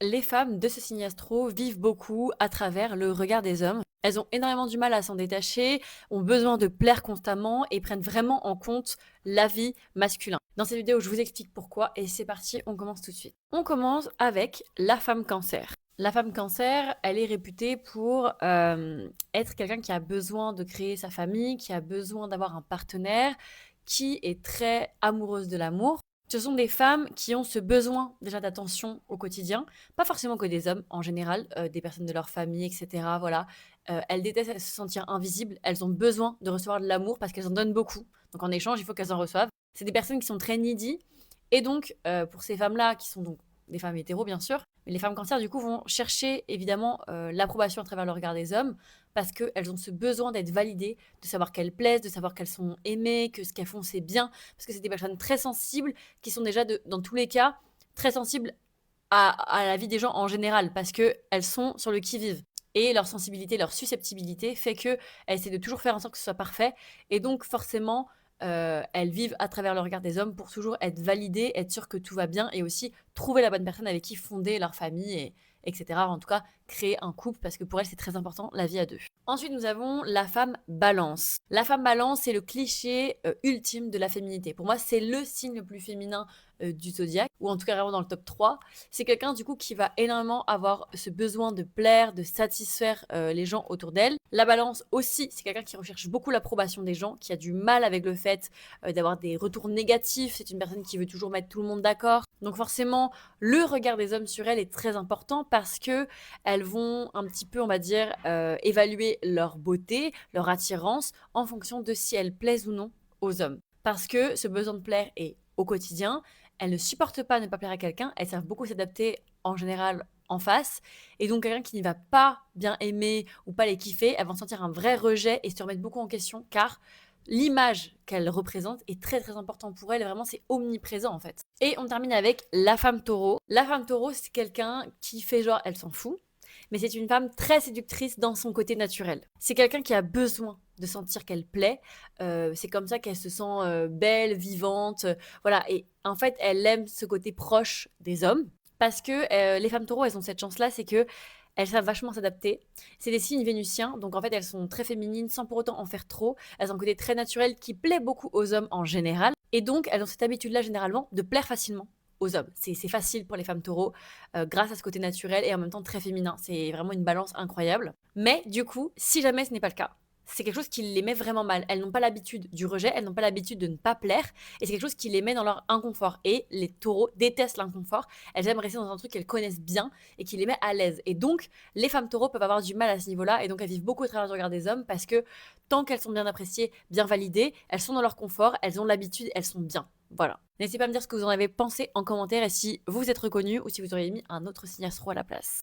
Les femmes de ce signe astro vivent beaucoup à travers le regard des hommes. Elles ont énormément du mal à s'en détacher, ont besoin de plaire constamment et prennent vraiment en compte l'avis masculin. Dans cette vidéo, je vous explique pourquoi et c'est parti, on commence tout de suite. On commence avec la femme cancer. La femme cancer, elle est réputée pour être quelqu'un qui a besoin de créer sa famille, qui a besoin d'avoir un partenaire, qui est très amoureuse de l'amour. Ce sont des femmes qui ont ce besoin déjà d'attention au quotidien, pas forcément que des hommes en général, des personnes de leur famille, et cetera, voilà. Elles détestent se sentir invisibles, elles ont besoin de recevoir de l'amour parce qu'elles en donnent beaucoup. Donc en échange, il faut qu'elles en reçoivent. C'est des personnes qui sont très needy et donc pour ces femmes-là, qui sont donc des femmes hétéros bien sûr, mais les femmes cancer du coup vont chercher évidemment l'approbation à travers le regard des hommes parce qu'elles ont ce besoin d'être validées, de savoir qu'elles plaisent, de savoir qu'elles sont aimées, que ce qu'elles font c'est bien, parce que c'est des personnes très sensibles qui sont déjà, dans tous les cas, très sensibles à la vie des gens en général, parce qu'elles sont sur le qui-vive. Et leur sensibilité, leur susceptibilité fait qu'elles essaient de toujours faire en sorte que ce soit parfait. Et donc, forcément, elles vivent à travers le regard des hommes pour toujours être validées, être sûres que tout va bien et aussi trouver la bonne personne avec qui fonder leur famille, etc. En tout cas, créer un couple parce que pour elles, c'est très important, la vie à deux. Ensuite, nous avons la femme balance. La femme balance, c'est le cliché ultime de la féminité. Pour moi, c'est le signe le plus féminin du zodiaque, ou en tout cas vraiment dans le top 3. C'est quelqu'un du coup qui va énormément avoir ce besoin de plaire, de satisfaire les gens autour d'elle. La balance aussi, c'est quelqu'un qui recherche beaucoup l'approbation des gens, qui a du mal avec le fait d'avoir des retours négatifs. C'est une personne qui veut toujours mettre tout le monde d'accord. Donc forcément, le regard des hommes sur elle est très important parce que elles vont un petit peu, on va dire, évaluer leur beauté, leur attirance en fonction de si elles plaisent ou non aux hommes. Parce que ce besoin de plaire est au quotidien. Elles ne supportent pas ne pas plaire à quelqu'un. Elles savent beaucoup s'adapter en général en face. Et donc, quelqu'un qui ne va pas bien aimer ou pas les kiffer, elles vont sentir un vrai rejet et se remettre beaucoup en question car l'image qu'elle représente est très très important pour elle. Vraiment, c'est omniprésent en fait. Et on termine avec la femme taureau. La femme taureau, c'est quelqu'un qui fait genre, elle s'en fout. Mais c'est une femme très séductrice dans son côté naturel. C'est quelqu'un qui a besoin de sentir qu'elle plaît. C'est comme ça qu'elle se sent belle, vivante. Voilà. Et en fait, elle aime ce côté proche des hommes. Parce que les femmes taureaux, elles ont cette chance-là, c'est que elles savent vachement s'adapter. C'est des signes vénusiens, donc en fait, elles sont très féminines sans pour autant en faire trop. Elles ont un côté très naturel qui plaît beaucoup aux hommes en général. Et donc, elles ont cette habitude-là, généralement, de plaire facilement aux hommes. C'est facile pour les femmes taureaux, grâce à ce côté naturel et en même temps très féminin. C'est vraiment une balance incroyable. Mais du coup, si jamais ce n'est pas le cas, c'est quelque chose qui les met vraiment mal. Elles n'ont pas l'habitude du rejet, elles n'ont pas l'habitude de ne pas plaire, et c'est quelque chose qui les met dans leur inconfort. Et les taureaux détestent l'inconfort, elles aiment rester dans un truc qu'elles connaissent bien et qui les met à l'aise. Et donc, les femmes taureaux peuvent avoir du mal à ce niveau-là, et donc elles vivent beaucoup au travers du regard des hommes, parce que tant qu'elles sont bien appréciées, bien validées, elles sont dans leur confort, elles ont l'habitude, elles sont bien. Voilà. N'hésitez pas à me dire ce que vous en avez pensé en commentaire et si vous êtes reconnu ou si vous auriez mis un autre signe astro à la place.